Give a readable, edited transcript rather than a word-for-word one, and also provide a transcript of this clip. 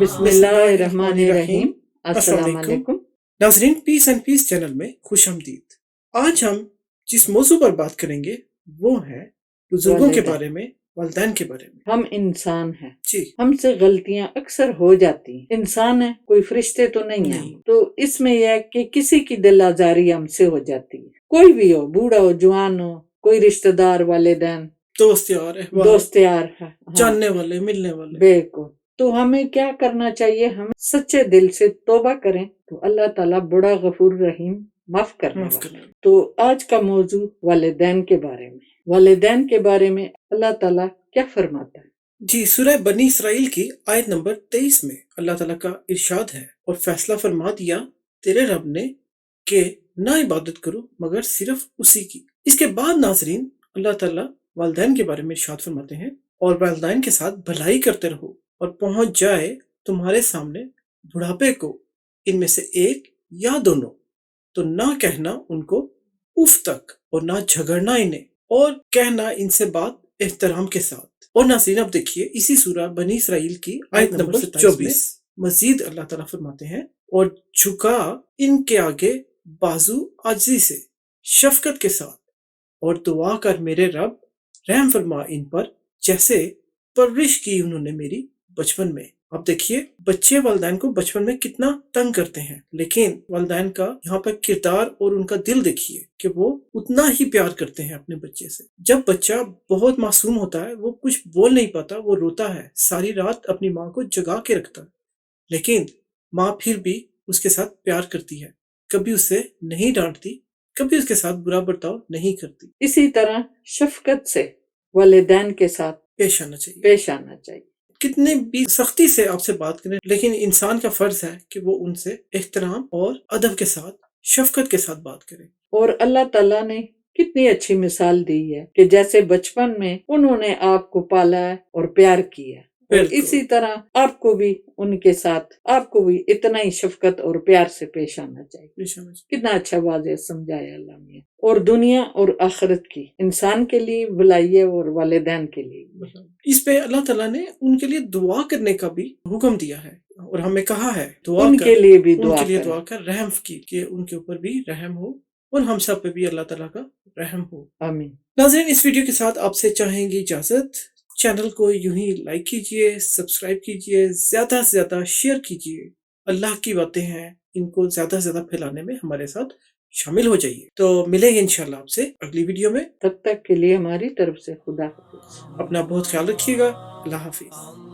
بسم اللہ الرحمن الرحیم۔ السلام علیکم ناظرین، پیس اینڈ پیس چینل میں خوش آمدید۔ آج ہم جس موضوع پر بات کریں گے وہ ہے بزرگوں کے بارے میں، والدین کے بارے میں۔ ہم انسان ہیں جی، ہم سے غلطیاں اکثر ہو جاتی ہیں، انسان ہیں، کوئی فرشتے تو نہیں ہیں۔ تو اس میں یہ ہے کہ کسی کی دل آزاری ہم سے ہو جاتی ہے، کوئی بھی ہو، بوڑھا ہو، جوان ہو، کوئی رشتہ دار، والدین، دوست یار، احباب، دوست یار ہے، جاننے والے، ملنے والے۔ بالکل۔ تو ہمیں کیا کرنا چاہیے؟ ہم سچے دل سے توبہ کریں تو اللہ تعالیٰ بڑا غفور رحیم معاف کرنے والا ہے۔ تو آج کا موضوع والدین کے بارے میں۔ والدین کے بارے میں اللہ تعالیٰ کیا فرماتا ہے؟ جی، سورہ بنی اسرائیل کی آیت نمبر 23 میں اللہ تعالیٰ کا ارشاد ہے، اور فیصلہ فرما دیا تیرے رب نے کہ نہ عبادت کرو مگر صرف اسی کی۔ اس کے بعد ناظرین، اللہ تعالیٰ والدین کے بارے میں ارشاد فرماتے ہیں، اور والدین کے ساتھ بھلائی کرتے رہو، اور پہنچ جائے تمہارے سامنے بڑھاپے کو ان میں سے ایک یا دونوں، تو نہ کہنا ان کو اف تک، اور نہ جھگڑنا انہیں، اور کہنا ان سے بات احترام کے ساتھ۔ اور ناظرین، اب دیکھیے اسی سورہ بنی اسرائیل کی آیت نمبر 24 مزید اللہ تعالیٰ فرماتے ہیں، اور جھکا ان کے آگے بازو عاجزی سے، شفقت کے ساتھ، اور دعا کر میرے رب رحم فرما ان پر جیسے پرورش کی انہوں نے میری بچپن میں۔ اب دیکھیے بچے والدین کو بچپن میں کتنا تنگ کرتے ہیں، لیکن والدین کا یہاں پر کردار اور ان کا دل دیکھیے کہ وہ اتنا ہی پیار کرتے ہیں اپنے بچے سے۔ جب بچہ بہت معصوم ہوتا ہے، وہ کچھ بول نہیں پاتا، وہ روتا ہے، ساری رات اپنی ماں کو جگا کے رکھتا ہے، لیکن ماں پھر بھی اس کے ساتھ پیار کرتی ہے، کبھی اسے نہیں ڈانٹتی، کبھی اس کے ساتھ برا برتاؤ نہیں کرتی۔ اسی طرح شفقت سے والدین کے ساتھ پیش آنا چاہیے۔ کتنے بھی سختی سے آپ سے بات کریں، لیکن انسان کا فرض ہے کہ وہ ان سے احترام اور ادب کے ساتھ، شفقت کے ساتھ بات کرے۔ اور اللہ تعالیٰ نے کتنی اچھی مثال دی ہے کہ جیسے بچپن میں انہوں نے آپ کو پالا ہے اور پیار کیا، اور اسی طرح آپ کو بھی ان کے ساتھ، آپ کو بھی اتنا ہی شفقت اور پیار سے پیش آنا چاہیے۔ کتنا اچھا واضح سمجھایا اللہ نے۔ اور دنیا اور آخرت کی، انسان کے لیے بھلائی ہے اور والدین کے لیے۔ اس پہ اللہ تعالیٰ نے ان کے لیے دعا کرنے کا بھی حکم دیا ہے، اور ہمیں کہا ہے ان کے لیے بھی دعا کر، رحم کی، کہ ان کے اوپر بھی رحم ہو، اور ہم سب پہ بھی اللہ تعالیٰ کا رحم ہو، آمین۔ ناظرین، اس ویڈیو کے ساتھ آپ سے چاہیں گی اجازت۔ چینل کو یوں ہی لائک کیجئے، سبسکرائب کیجئے، زیادہ سے زیادہ شیئر کیجئے۔ اللہ کی باتیں ہیں، ان کو زیادہ سے زیادہ پھیلانے میں ہمارے ساتھ شامل ہو جائیے۔ تو ملیں گے انشاءاللہ آپ سے اگلی ویڈیو میں، تب تک کے لیے ہماری طرف سے خدا حافظ۔ اپنا بہت خیال رکھیے گا۔ اللہ حافظ۔